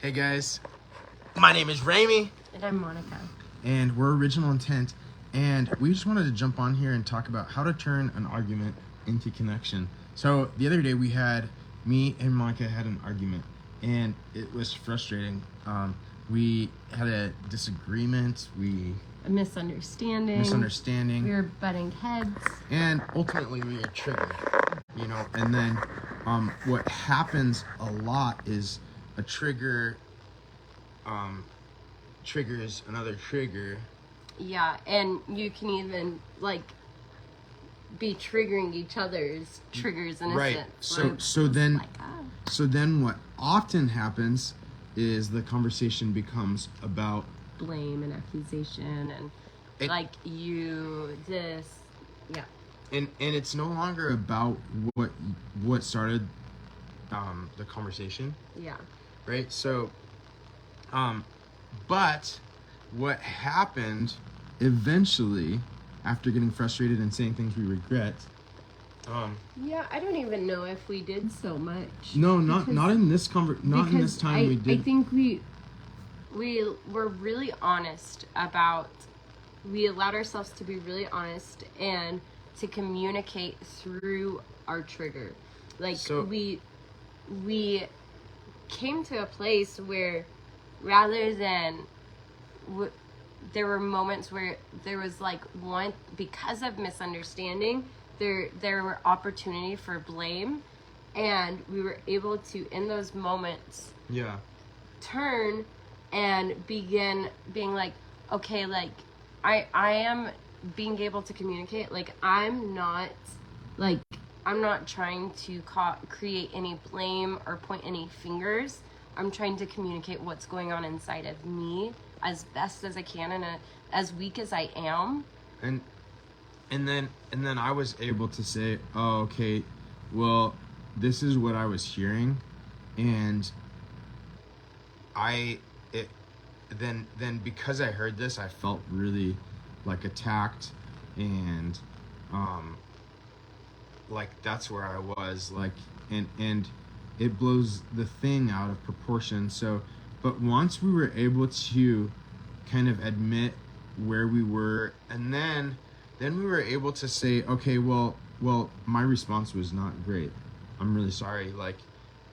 Hey guys, my name is Remy. And I'm Monica. And we're Original Intent. And we just wanted to jump on here and talk about how to turn an argument into connection. So the other day me and Monica had an argument and it was frustrating. We had a disagreement. A misunderstanding. We were butting heads. And ultimately we were triggered, and then what happens a lot is a trigger triggers another trigger. Yeah, and you can even be triggering each other's triggers in a sense. So then what often happens is the conversation becomes about blame and accusation and and it's no longer about what started the conversation. Yeah. Right? So but what happened eventually, after getting frustrated and saying things we regret, I don't even know if we did so much. No, not in this not in this time we did. I think we were really honest about. We allowed ourselves to be really honest and to communicate through our trigger. We came to a place where, rather than there were moments where there was because of misunderstanding, there were opportunity for blame, and we were able to, in those moments, turn and begin being okay, I am being able to communicate. I'm not trying to create any blame or point any fingers. I'm trying to communicate what's going on inside of me as best as I can, and as weak as I am. And then I was able to say, oh, okay, well, this is what I was hearing, and then because I heard this, I felt really attacked, and that's where I was, and it blows the thing out of proportion. So, but once we were able to kind of admit where we were, and then we were able to say, okay, well, my response was not great. I'm really sorry.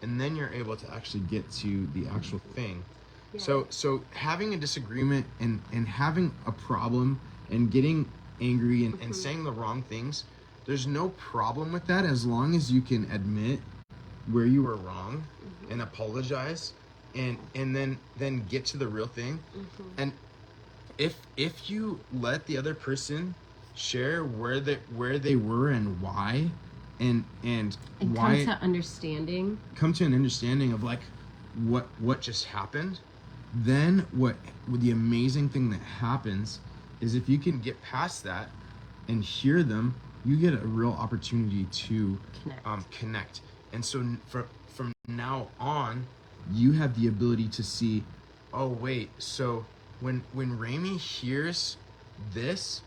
And then you're able to actually get to the actual thing. Yeah. So having a disagreement and having a problem and getting angry and saying the wrong things, there's no problem with that as long as you can admit where you were wrong and apologize and then get to the real thing. And if you let the other person share where they were and why and why come to an understanding of what just happened, then what the amazing thing that happens is if you can get past that and hear them, you get a real opportunity to connect. And so from now on, you have the ability to see, oh wait, so when Remy hears this,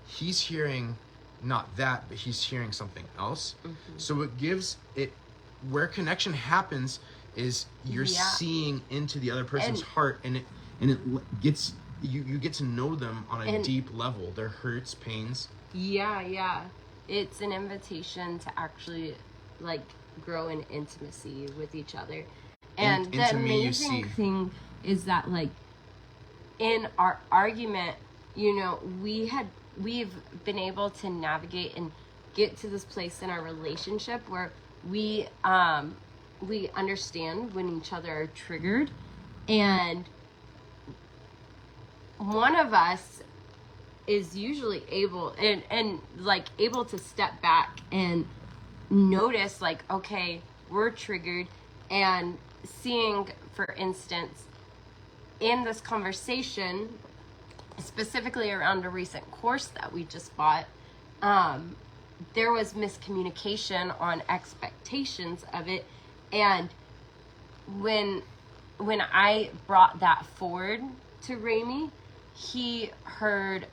he's hearing not that, but he's hearing something else. So it gives it, where connection happens is you're seeing into the other person's heart, and it gets you get to know them on a deep level, their hurts, pains. It's an invitation to actually grow in intimacy with each other. And the amazing thing is that in our argument, we've been able to navigate and get to this place in our relationship where we understand when each other are triggered, and one of us is usually able able to step back and notice okay, we're triggered, and seeing, for instance, in this conversation, specifically around a recent course that we just bought, there was miscommunication on expectations of it, and when I brought that forward to Remy, he heard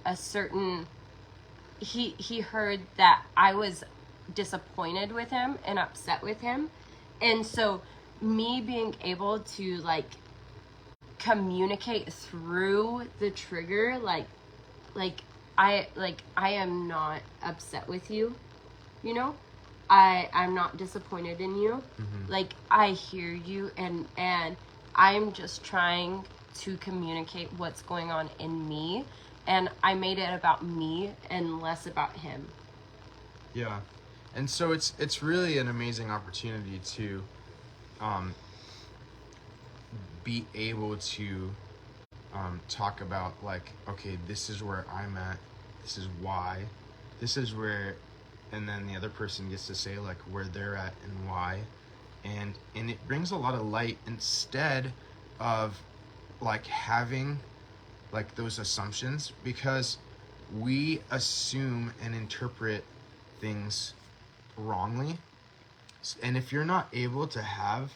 he heard that I was disappointed with him and upset with him. And so me being able to communicate through the trigger, I am not upset with you, you know? I'm not disappointed in you. Like, I hear you, and I'm just trying to communicate what's going on in me, and I made it about me and less about him. Yeah. And so it's really an amazing opportunity to be able to talk about, like, okay, this is where I'm at, this is why, this is where, and then the other person gets to say like where they're at and why, and it brings a lot of light instead of like having like those assumptions, because we assume and interpret things wrongly. And if you're not able to have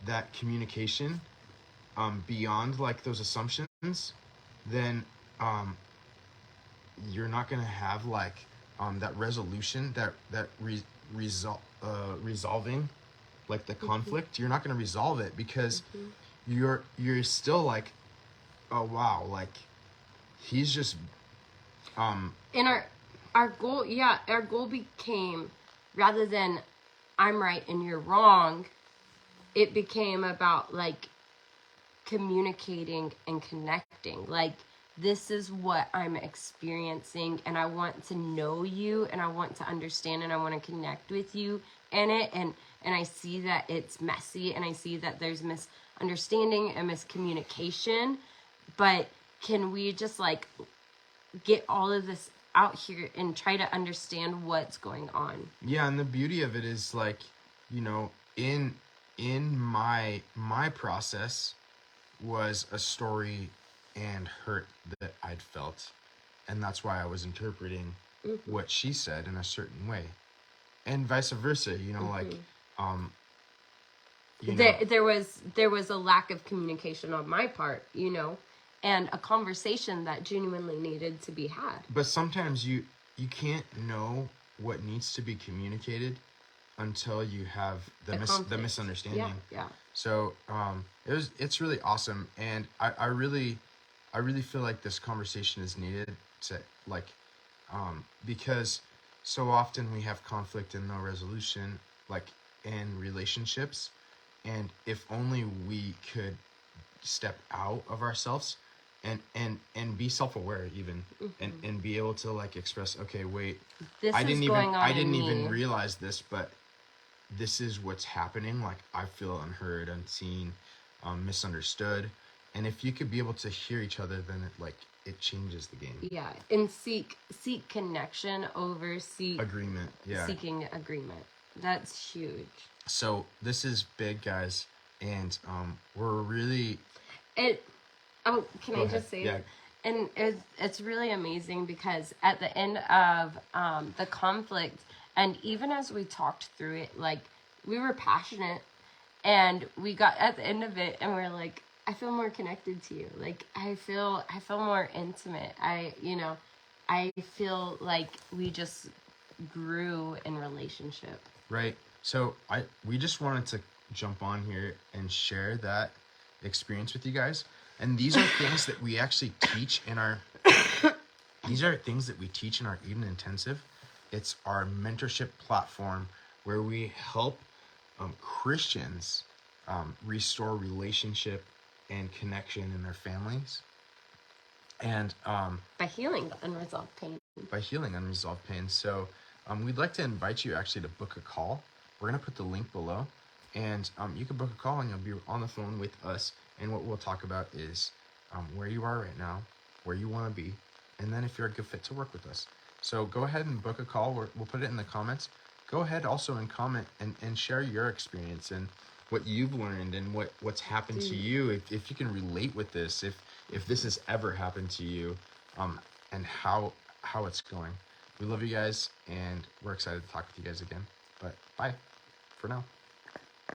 that communication beyond like those assumptions, then you're not gonna have like that resolution, resolving like the conflict. You're not gonna resolve it because you're still like, oh wow, like he's just And our goal became, rather than I'm right and you're wrong, it became about like communicating and connecting. Like, this is what I'm experiencing, and I want to know you, and I want to understand, and I want to connect with you in it. And I see that it's messy, and I see that there's misunderstanding and miscommunication, but can we just like get all of this out here and try to understand what's going on? Yeah, and the beauty of it is like, you know, in my process was a story and hurt that I'd felt, and that's why I was interpreting what she said in a certain way, and vice versa, you know, like you know, there was a lack of communication on my part, you know, and a conversation that genuinely needed to be had. but sometimes you can't know what needs to be communicated until you have the misunderstanding. Yeah. So it's really awesome, and I really feel like this conversation is needed to like because so often we have conflict and no resolution, like in relationships, and if only we could step out of ourselves and be self-aware even, and be able to like express, okay, wait, I didn't even realize this, but this is what's happening. Like, I feel unheard, unseen, misunderstood. And if you could be able to hear each other, then it changes the game. Yeah, and seek connection over agreement. Yeah, seeking agreement. That's huge. So this is big, guys, and we're really. Can I just say? Yeah. And it's really amazing because at the end of the conflict, and even as we talked through it, like, we were passionate, and we got at the end of it, and we're like, I feel more connected to you. Like, I feel more intimate. I feel like we just grew in relationship. Right. So we just wanted to jump on here and share that experience with you guys. And these are things that we actually teach in our Eden Intensive. It's our mentorship platform where we help Christians restore relationship and connection in their families. And by healing unresolved pain. So we'd like to invite you actually to book a call. We're going to put the link below, and you can book a call and you'll be on the phone with us. And what we'll talk about is where you are right now, where you want to be, and then if you're a good fit to work with us. So go ahead and book a call. We'll put it in the comments. Go ahead also and comment and share your experience and what you've learned and what's happened to you. If you can relate with this, if this has ever happened to you, and how it's going. We love you guys, and we're excited to talk with you guys again. But bye for now.